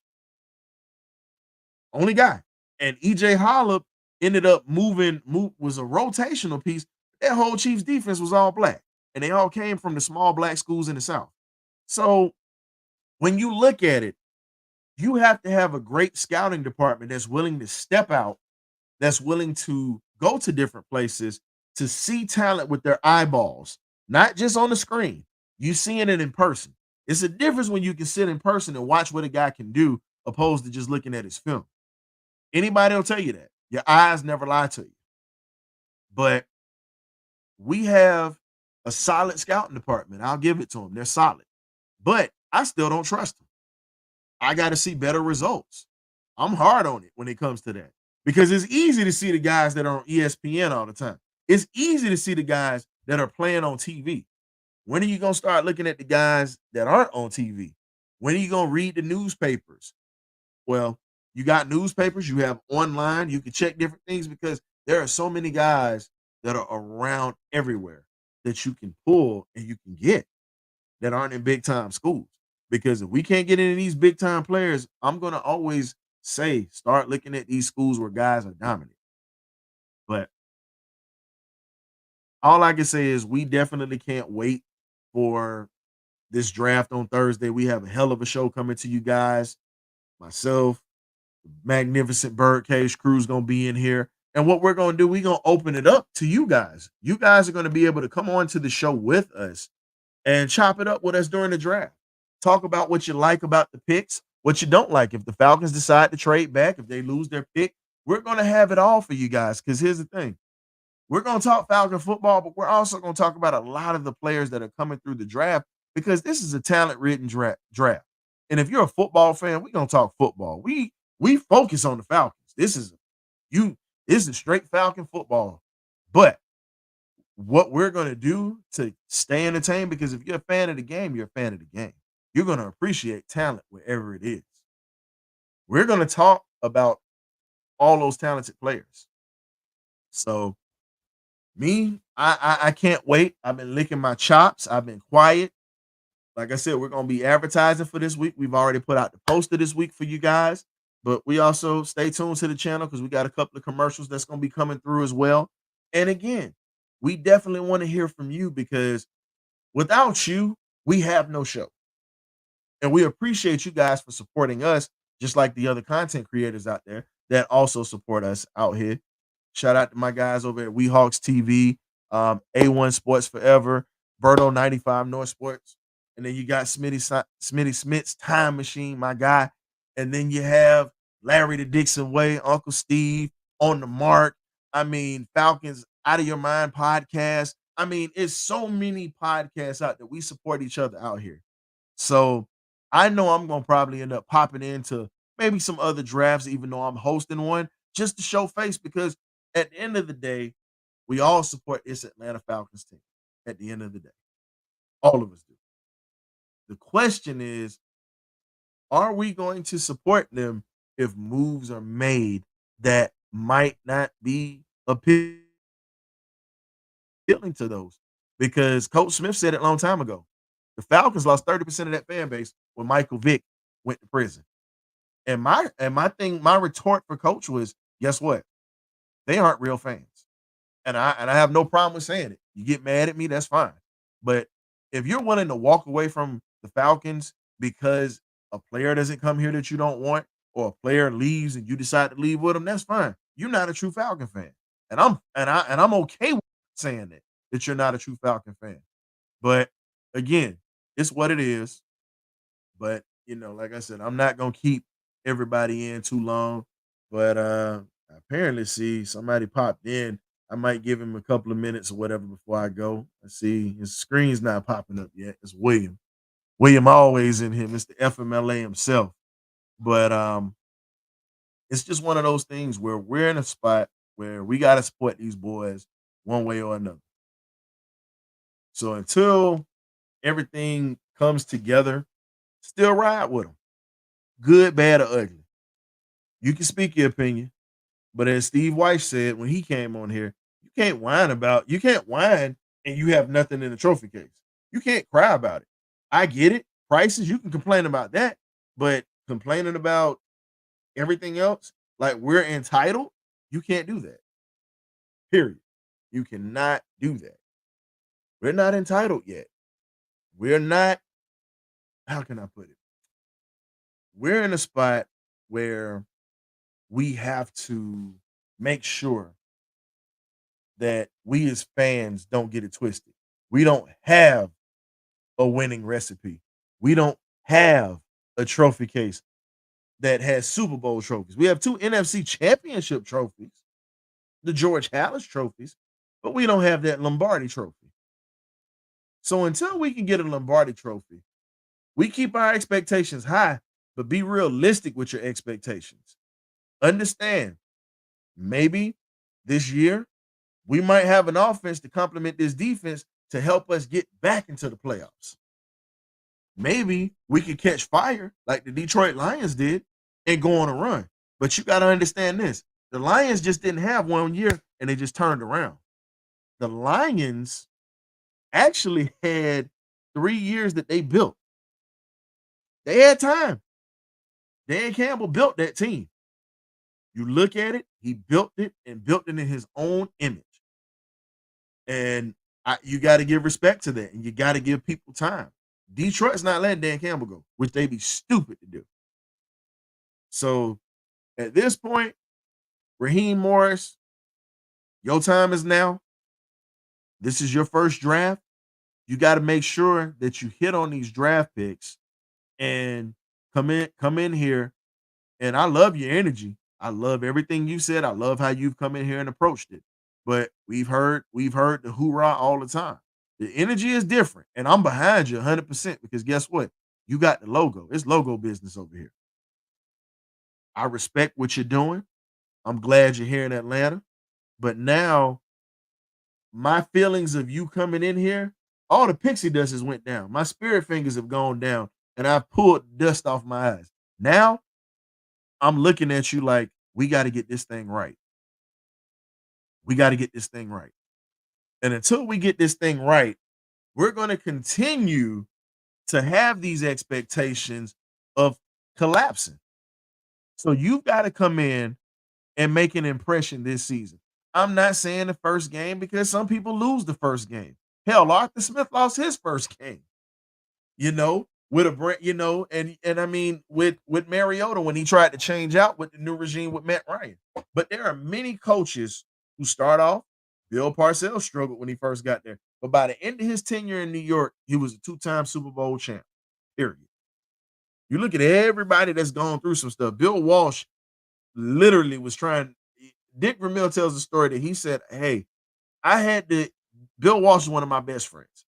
Only guy. And EJ Hollop ended up was a rotational piece. That whole Chiefs defense was all black, and they all came from the small black schools in the South. So when you look at it, you have to have a great scouting department that's willing to step out, that's willing to go to different places to see talent with their eyeballs, not just on the screen. You seeing it in person. It's a difference when you can sit in person and watch what a guy can do opposed to just looking at his film. Anybody will tell you that. Your eyes never lie to you. But we have a solid scouting department. I'll give it to them. They're solid. But I still don't trust them. I got to see better results. I'm hard on it when it comes to that because it's easy to see the guys that are on ESPN all the time. It's easy to see the guys that are playing on TV. When are you going to start looking at the guys that aren't on TV? When are you going to read the newspapers? Well, you got newspapers, you have online, you can check different things because there are so many guys that are around everywhere that you can pull and you can get that aren't in big time schools. Because if we can't get into these big time players, I'm going to always say, start looking at these schools where guys are dominant. But all I can say is we definitely can't wait for this draft on Thursday. We have a hell of a show coming to you guys. Myself, magnificent Birdcage crew's going to be in here. And what we're going to do, we're going to open it up to you guys. You guys are going to be able to come on to the show with us and chop it up with us during the draft. Talk about what you like about the picks, what you don't like. If the Falcons decide to trade back, if they lose their pick, we're going to have it all for you guys. Because here's the thing. We're going to talk Falcon football, but we're also going to talk about a lot of the players that are coming through the draft because this is a talent-ridden draft. And if you're a football fan, we're going to talk football. We focus on the Falcons. This is straight Falcon football. But what we're going to do to stay entertained, because if you're a fan of the game, you're a fan of the game. You're going to appreciate talent wherever it is. We're going to talk about all those talented players. So I can't wait. I've been licking my chops. I've been quiet. Like I said, we're going to be advertising for this week. We've already put out the poster this week for you guys. But we also stay tuned to the channel because we got a couple of commercials that's going to be coming through as well. And again, we definitely want to hear from you because without you, we have no show. And we appreciate you guys for supporting us, just like the other content creators out there that also support us out here. Shout out to my guys over at WeHawks TV, A1 Sports Forever, Berto 95 North Sports. And then you got Smitty Smith's Time Machine, my guy. And then you have Larry the Dixon Way, Uncle Steve, On the Mark. I mean, Falcons Out of Your Mind podcast. I mean, it's so many podcasts out there. We support each other out here. So I know I'm going to probably end up popping into maybe some other drafts, even though I'm hosting one, just to show face because at the end of the day, We all support this Atlanta Falcons team at the end of the day. All of us do. The question is, are we going to support them if moves are made that might not be appealing to those? Because Coach Smith said it a long time ago. The Falcons lost 30% of that fan base when Michael Vick went to prison. And my retort for Coach was, guess what? They aren't real fans. And I have no problem with saying it. You get mad at me, that's fine. But if you're willing to walk away from the Falcons because a player doesn't come here that you don't want, or a player leaves and you decide to leave with them, that's fine. You're not a true Falcon fan. And I'm okay with saying that you're not a true Falcon fan. But again, it's what it is. But like I said, I'm not gonna keep everybody in too long. But apparently, see, somebody popped in. I might give him a couple of minutes or whatever before I go. I see his screen's not popping up yet. It's William. William always in here, Mr. FMLA himself. But it's just one of those things where we're in a spot where we gotta support these boys one way or another. So until everything comes together, still ride with them. Good, bad, or ugly. You can speak your opinion, but as Steve Weiss said when he came on here, you can't whine and you have nothing in the trophy case. You can't cry about it. I get it. Prices, you can complain about that, but complaining about everything else, like we're entitled, you can't do that. Period. You cannot do that. We're not entitled yet. We're not, how can I put it? We're in a spot where we have to make sure that we as fans don't get it twisted. We don't have a winning recipe. We don't have a trophy case that has Super Bowl trophies. We have 2 NFC championship trophies, the George Hallis trophies, but we don't have that Lombardi trophy. So until we can get a Lombardi trophy, we keep our expectations high, but be realistic with your expectations. Understand, maybe this year we might have an offense to complement this defense to help us get back into the playoffs. Maybe we could catch fire like the Detroit Lions did and go on a run. But you got to understand this. The Lions just didn't have 1 year and they just turned around. The Lions actually had 3 years that they built. They had time. Dan Campbell built that team. You look at it, he built it and built it in his own image. And you got to give respect to that, and you got to give people time. Detroit's not letting Dan Campbell go, which they'd be stupid to do. So at this point, Raheem Morris, your time is now. This is your first draft. You got to make sure that you hit on these draft picks and come in here. And I love your energy. I love everything you said. I love how you've come in here and approached it. But we've heard the hoorah all the time. The energy is different, and I'm behind you 100% because guess what? You got the logo. It's logo business over here. I respect what you're doing. I'm glad you're here in Atlanta. But now, my feelings of you coming in here, all the pixie dust has went down. My spirit fingers have gone down, and I've pulled dust off my eyes. Now, I'm looking at you like, we got to get this thing right. We got to get this thing right. And until we get this thing right, we're going to continue to have these expectations of collapsing. So you've got to come in and make an impression this season. I'm not saying the first game because some people lose the first game. Hell, Arthur Smith lost his first game. With a brand, and I mean with Mariota when he tried to change out with the new regime with Matt Ryan. But there are many coaches who start off. Bill Parcells struggled when he first got there, but by the end of his tenure in New York, he was a 2-time Super Bowl champ. Period. You look at everybody that's gone through some stuff. Bill Walsh literally was trying. Dick Vermeil tells a story that he said, "Hey, Bill Walsh is one of my best friends.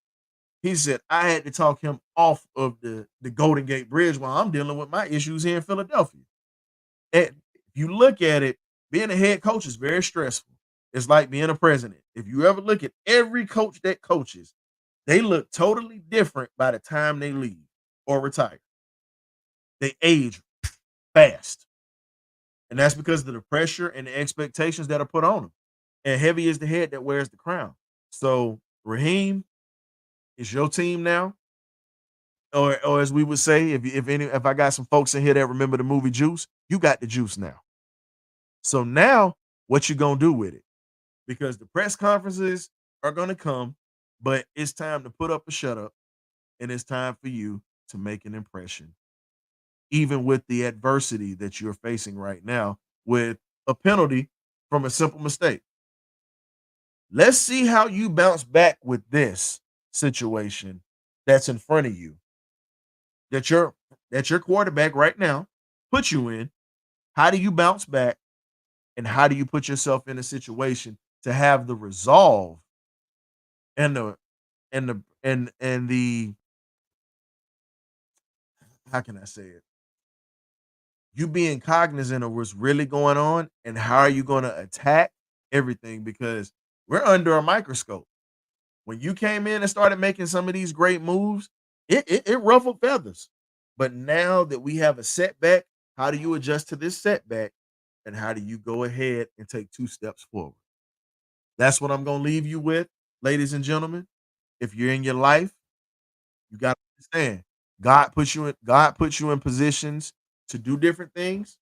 He said, I had to talk him off of the Golden Gate Bridge while I'm dealing with my issues here in Philadelphia." And if you look at it, being a head coach is very stressful. It's like being a president. If you ever look at every coach that coaches, they look totally different by the time they leave or retire. They age fast. And that's because of the pressure and the expectations that are put on them. And heavy is the head that wears the crown. So, Raheem, it's your team now. Or as we would say, if I got some folks in here that remember the movie Juice, you got the juice now. So now what you gonna do with it? Because the press conferences are gonna come, but it's time to put up a shut up, and it's time for you to make an impression, even with the adversity that you're facing right now with a penalty from a simple mistake. Let's see how you bounce back with this situation that's in front of you that your quarterback right now put you in. How do you bounce back and how do you put yourself in a situation to have the resolve and the how can I say it? You being cognizant of what's really going on and how are you going to attack everything because we're under a microscope. When you came in and started making some of these great moves, it ruffled feathers. But now that we have a setback, how do you adjust to this setback? And how do you go ahead and take 2 steps forward? That's what I'm going to leave you with, ladies and gentlemen. If you're in your life, you got to understand God puts you in positions to do different things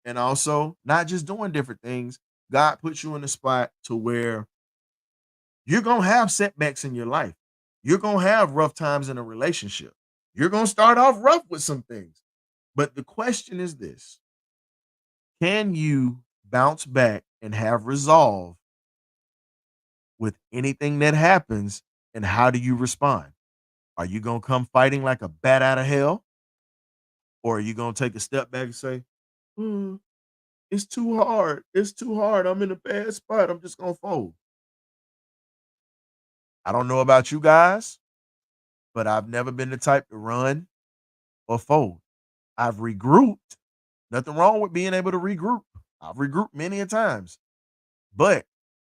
and also not just doing different things. God puts you in a spot to where you're going to have setbacks in your life. You're going to have rough times in a relationship. You're going to start off rough with some things. But the question is this: can you bounce back and have resolve with anything that happens? And how do you respond? Are you going to come fighting like a bat out of hell? Or are you going to take a step back and say, "Hmm, it's too hard. It's too hard. I'm in a bad spot. I'm just going to fold." I don't know about you guys, but I've never been the type to run or fold. I've regrouped. Nothing wrong with being able to regroup. I've regrouped many a times. But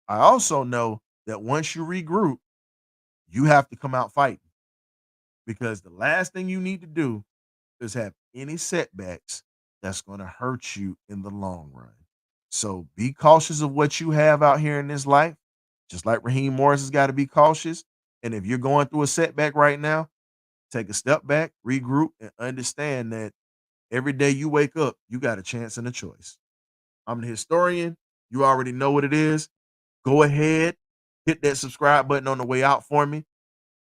I also know that once you regroup, you have to come out fighting because the last thing you need to do is have any setbacks that's going to hurt you in the long run. So be cautious of what you have out here in this life, just like Raheem Morris has got to be cautious. And if you're going through a setback right now, take a step back, regroup, and understand that every day you wake up, you got a chance and a choice. I'm the historian. You already know what it is. Go ahead, hit that subscribe button on the way out for me.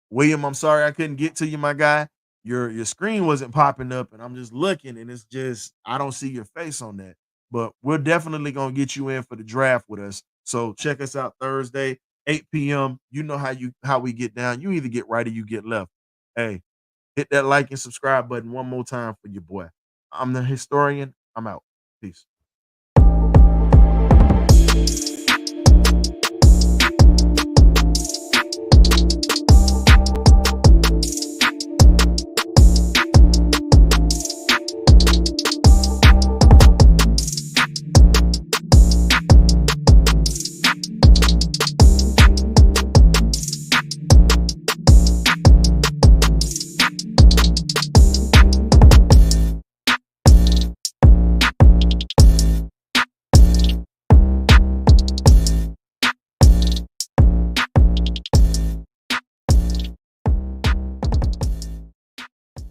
William, I'm sorry I couldn't get to you, my guy. Your screen wasn't popping up, and I'm just looking, and it's just I don't see your face on that. But we're definitely gonna get you in for the draft with us. So check us out Thursday, 8 p.m. You know how we get down. You either get right or you get left. Hey, hit that like and subscribe button one more time for your boy. I'm the historian. I'm out. Peace.